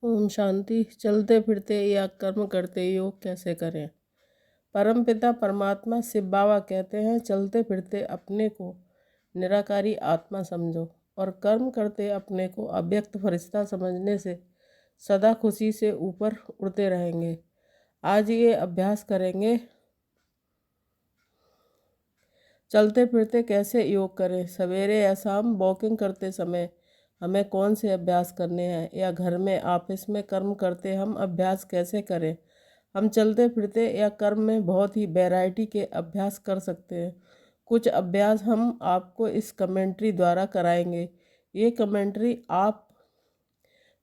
ओम शांति। चलते फिरते या कर्म करते योग कैसे करें। परमपिता परमात्मा शिव बाबा कहते हैं, चलते फिरते अपने को निराकारी आत्मा समझो और कर्म करते अपने को अव्यक्त फरिश्ता समझने से सदा खुशी से ऊपर उड़ते रहेंगे। आज ये अभ्यास करेंगे। चलते फिरते कैसे योग करें। सवेरे या शाम वॉकिंग करते समय हमें कौन से अभ्यास करने हैं, या घर में ऑफिस में कर्म करते हम अभ्यास कैसे करें। हम चलते फिरते या कर्म में बहुत ही वैरायटी के अभ्यास कर सकते हैं। कुछ अभ्यास हम आपको इस कमेंट्री द्वारा कराएंगे। ये कमेंट्री आप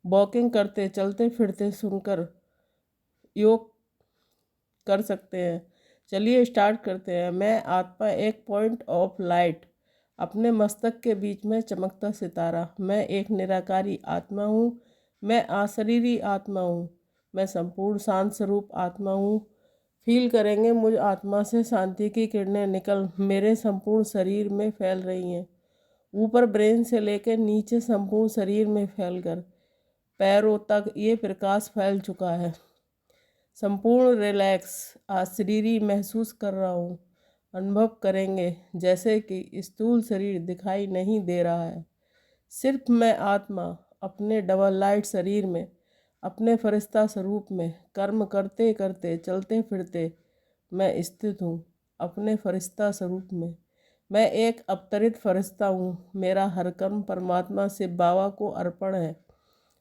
वॉकिंग करते चलते फिरते सुनकर योग कर सकते हैं। चलिए स्टार्ट करते हैं। मैं आत्मा एक पॉइंट ऑफ लाइट, अपने मस्तक के बीच में चमकता सितारा। मैं एक निराकारी आत्मा हूँ। मैं अशरीरी आत्मा हूँ। मैं संपूर्ण शांत स्वरूप आत्मा हूँ। फील करेंगे मुझ आत्मा से शांति की किरणें निकल मेरे संपूर्ण शरीर में फैल रही हैं। ऊपर ब्रेन से लेकर नीचे संपूर्ण शरीर में फैलकर पैरों तक ये प्रकाश फैल चुका है। संपूर्ण रिलैक्स अशरीरी महसूस कर रहा हूँ। अनुभव करेंगे जैसे कि स्थूल शरीर दिखाई नहीं दे रहा है। सिर्फ मैं आत्मा अपने डबल लाइट शरीर में, अपने फरिश्ता स्वरूप में कर्म करते करते चलते फिरते मैं स्थित हूँ। अपने फरिश्ता स्वरूप में मैं एक अवतरित फरिश्ता हूँ। मेरा हर कर्म परमात्मा से बाबा को अर्पण है।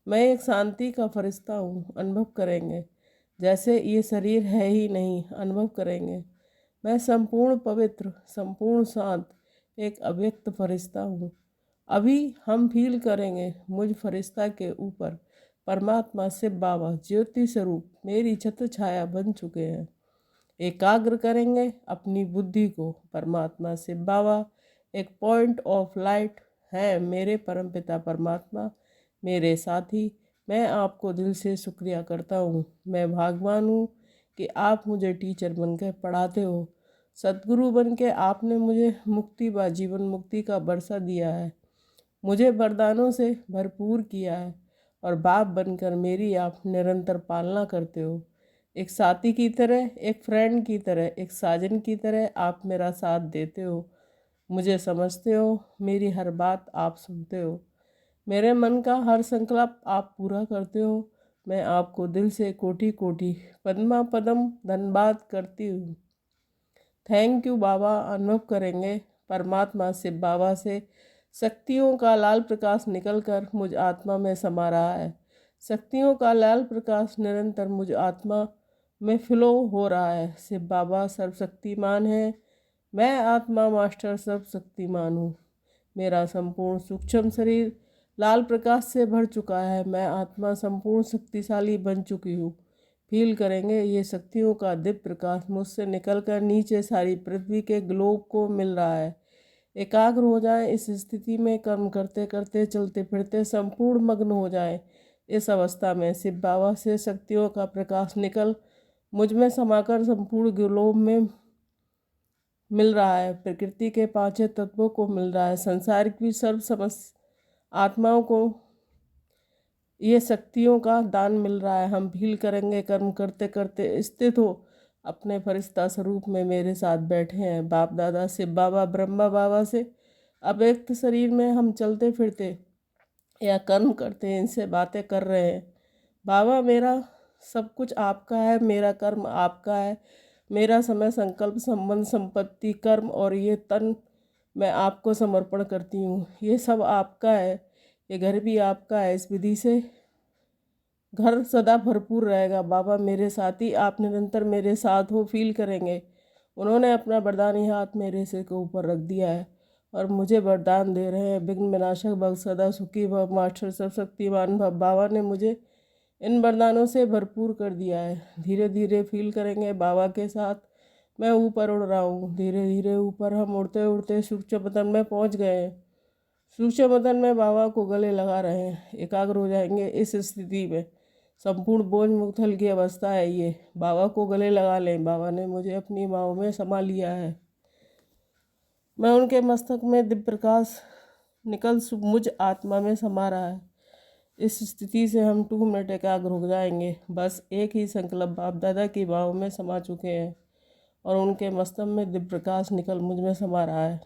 मैं एक शांति का फरिश्ता हूँ। अनुभव करेंगे जैसे ये शरीर है ही नहीं। अनुभव करेंगे मैं संपूर्ण पवित्र, संपूर्ण शांत, एक अव्यक्त फरिश्ता हूँ। अभी हम फील करेंगे मुझ फरिश्ता के ऊपर परमात्मा शिव बाबा ज्योति स्वरूप मेरी छत्र छाया बन चुके हैं। एकाग्र करेंगे अपनी बुद्धि को। परमात्मा शिव बाबा एक पॉइंट ऑफ लाइट है। मेरे परमपिता परमात्मा मेरे साथी, मैं आपको दिल से शुक्रिया करता हूँ। मैं भाग्यवान हूँ कि आप मुझे टीचर बनकर पढ़ाते हो। सद्गुरु बन के आपने मुझे मुक्ति व जीवन मुक्ति का बरसा दिया है। मुझे वरदानों से भरपूर किया है और बाप बनकर मेरी आप निरंतर पालना करते हो। एक साथी की तरह, एक फ्रेंड की तरह, एक साजन की तरह आप मेरा साथ देते हो। मुझे समझते हो, मेरी हर बात आप सुनते हो। मेरे मन का हर संकल्प आप पूरा करते हो। मैं आपको दिल से कोटि कोटि पद्मा पदम धन्यवाद करती हूँ। थैंक यू बाबा। अनुभव करेंगे परमात्मा शिव बाबा से शक्तियों का लाल प्रकाश निकलकर मुझ आत्मा में समा रहा है। शक्तियों का लाल प्रकाश निरंतर मुझ आत्मा में फ्लो हो रहा है। शिव बाबा सर्वशक्तिमान है। मैं आत्मा मास्टर सर्वशक्तिमान हूँ। मेरा संपूर्ण सूक्ष्म शरीर लाल प्रकाश से भर चुका है। मैं आत्मा संपूर्ण शक्तिशाली बन चुकी हूँ। फील करेंगे ये शक्तियों का दिव्य प्रकाश मुझसे निकलकर नीचे सारी पृथ्वी के ग्लोब को मिल रहा है। एकाग्र हो जाए इस स्थिति में। कर्म करते करते चलते फिरते संपूर्ण मग्न हो जाए। इस अवस्था में शिव बाबा से शक्तियों का प्रकाश निकल मुझ में समाकर संपूर्ण ग्लोब में मिल रहा है। प्रकृति के पांचों तत्वों को मिल रहा है। संसार की सर्व समस्त आत्माओं को ये शक्तियों का दान मिल रहा है। हम फील करेंगे कर्म करते करते स्थित हो अपने फरिश्ता स्वरूप में मेरे साथ बैठे हैं। बाप दादा शिव बाबा ब्रह्मा बाबा से अव्यक्त शरीर में हम चलते फिरते या कर्म करते हैं, इनसे बातें कर रहे हैं। बाबा मेरा सब कुछ आपका है, मेरा कर्म आपका है। मेरा समय, संकल्प, संबंध, संपत्ति, कर्म और ये तन मैं आपको समर्पण करती हूँ। ये सब आपका है। ये घर भी आपका है। इस विधि से घर सदा भरपूर रहेगा। बाबा मेरे साथी, आप निरंतर मेरे साथ हो। फील करेंगे उन्होंने अपना वरदानी हाथ मेरे सिर के ऊपर रख दिया है और मुझे वरदान दे रहे हैं। विघ्न विनाशक भव, सदा सुखी भव, मास्टर सर्वशक्तिमान भव। बाबा ने मुझे इन वरदानों से भरपूर कर दिया है। धीरे धीरे फील करेंगे बाबा के साथ मैं ऊपर उड़ रहा हूँ। धीरे धीरे ऊपर हम उड़ते उड़ते सूक्ष्म बदन में पहुँच गए हैं। सूक्ष्म बदन में बाबा को गले लगा रहे हैं। एकाग्र हो जाएंगे इस स्थिति में। संपूर्ण बोझ मुक्त हल की अवस्था है ये। बाबा को गले लगा लें। बाबा ने मुझे अपनी बाहों में समा लिया है। मैं उनके मस्तक में दिव्य प्रकाश निकल मुझ आत्मा में समा रहा है। इस स्थिति से हम 2 मिनट एकाग्र हो जाएंगे। बस एक ही संकल्प बाप दादा की बाहों में समा चुके हैं और उनके मस्तक में दिव्य प्रकाश निकल मुझ में समा रहा है।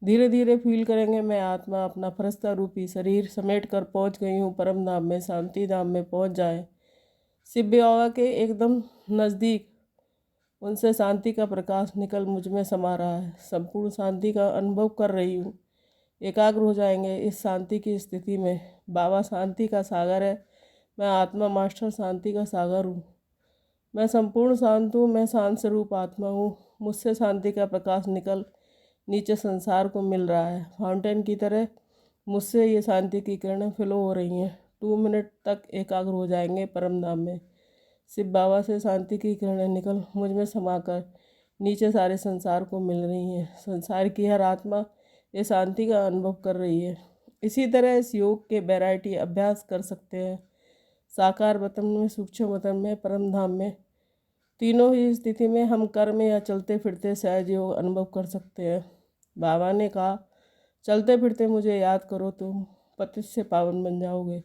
धीरे धीरे फील करेंगे, मैं आत्मा अपना फरिश्ता रूपी शरीर समेट कर पहुँच गई हूँ परम धाम में, शांति धाम में पहुँच जाए। शिव बाबा के एकदम नज़दीक उनसे शांति का प्रकाश निकल मुझ में समा रहा है। संपूर्ण शांति का अनुभव कर रही हूँ। एकाग्र हो जाएंगे इस शांति की स्थिति में। बाबा शांति का सागर है, मैं आत्मा मास्टर शांति का सागर हूँ। मैं संपूर्ण शांत हूँ, मैं शांत स्वरूप आत्मा हूँ। मुझसे शांति का प्रकाश निकल नीचे संसार को मिल रहा है। फाउंटेन की तरह मुझसे ये शांति की किरणें फ्लो हो रही हैं। 2 मिनट तक एकाग्र हो जाएंगे परम धाम में। शिव बाबा से शांति की किरणें निकल मुझ में समाकर नीचे सारे संसार को मिल रही हैं। संसार की हर आत्मा ये शांति का अनुभव कर रही है। इसी तरह इस योग के वैरायटी अभ्यास कर सकते हैं। साकार वतन में, सूक्ष्म वतन में, परम धाम में, तीनों ही स्थिति में हम कर्म या चलते फिरते सहज योग अनुभव कर सकते हैं। बाबा ने कहा, चलते फिरते मुझे याद करो, तुम पतित से पावन बन जाओगे,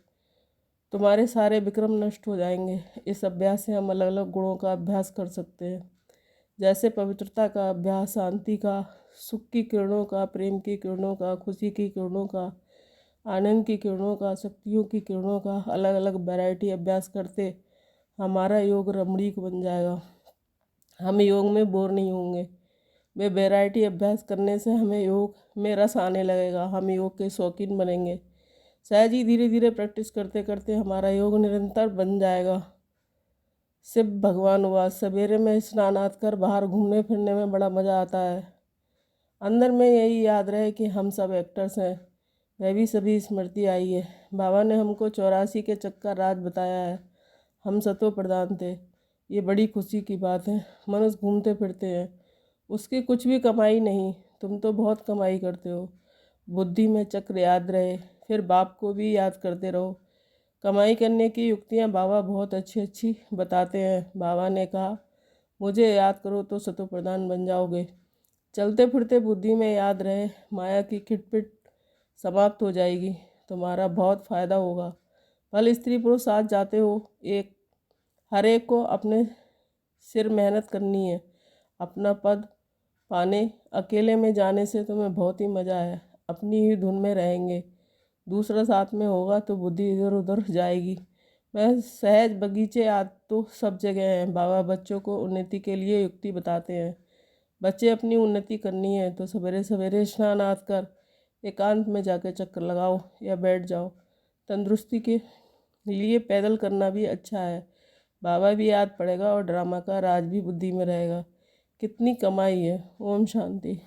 तुम्हारे सारे विक्रम नष्ट हो जाएंगे। इस अभ्यास से हम अलग अलग गुणों का अभ्यास कर सकते हैं, जैसे पवित्रता का अभ्यास, शांति का, सुख की किरणों का, प्रेम की किरणों का, खुशी की किरणों का, आनंद की किरणों का, शक्तियों की किरणों का। अलग अलग वैरायटी अभ्यास करते हमारा योग रमणीक बन जाएगा। हम योग में बोर नहीं होंगे। वे वैरायटी अभ्यास करने से हमें योग में रस आने लगेगा। हम योग के शौकीन बनेंगे। सहज ही धीरे धीरे प्रैक्टिस करते करते हमारा योग निरंतर बन जाएगा। शिव भगवान हुआ, सवेरे में स्नानात कर बाहर घूमने फिरने में बड़ा मज़ा आता है। अंदर में यही याद रहे कि हम सब एक्टर्स हैं। वह भी सभी स्मृति आई है। बाबा ने हमको 84 के चक्कर राज बताया है। हम सतो प्रधान थे। ये बड़ी खुशी की बात है। मनुष्य घूमते फिरते हैं, उसकी कुछ भी कमाई नहीं। तुम तो बहुत कमाई करते हो। बुद्धि में चक्र याद रहे, फिर बाप को भी याद करते रहो। कमाई करने की युक्तियाँ बाबा बहुत अच्छी अच्छी बताते हैं। बाबा ने कहा, मुझे याद करो तो सतो प्रधान बन जाओगे। चलते फिरते बुद्धि में याद रहे, माया की खिटपिट समाप्त हो जाएगी, तुम्हारा बहुत फ़ायदा होगा। भले स्त्री पुरुष साथ जाते हो, हर एक को अपने सिर मेहनत करनी है अपना पद पाने। अकेले में जाने से तुम्हें बहुत ही मज़ा है, अपनी ही धुन में रहेंगे। दूसरा साथ में होगा तो बुद्धि इधर उधर जाएगी। मैं सहज बगीचे आज तो सब जगह हैं। बाबा बच्चों को उन्नति के लिए युक्ति बताते हैं। बच्चे अपनी उन्नति करनी है तो सवेरे सवेरे स्नान आद कर एकांत में जाकर चक्कर लगाओ या बैठ जाओ। तंदुरुस्ती के लिए पैदल करना भी अच्छा है। बाबा भी याद पड़ेगा और ड्रामा का राज भी बुद्धि में रहेगा। कितनी कमाई है। ओम शांति।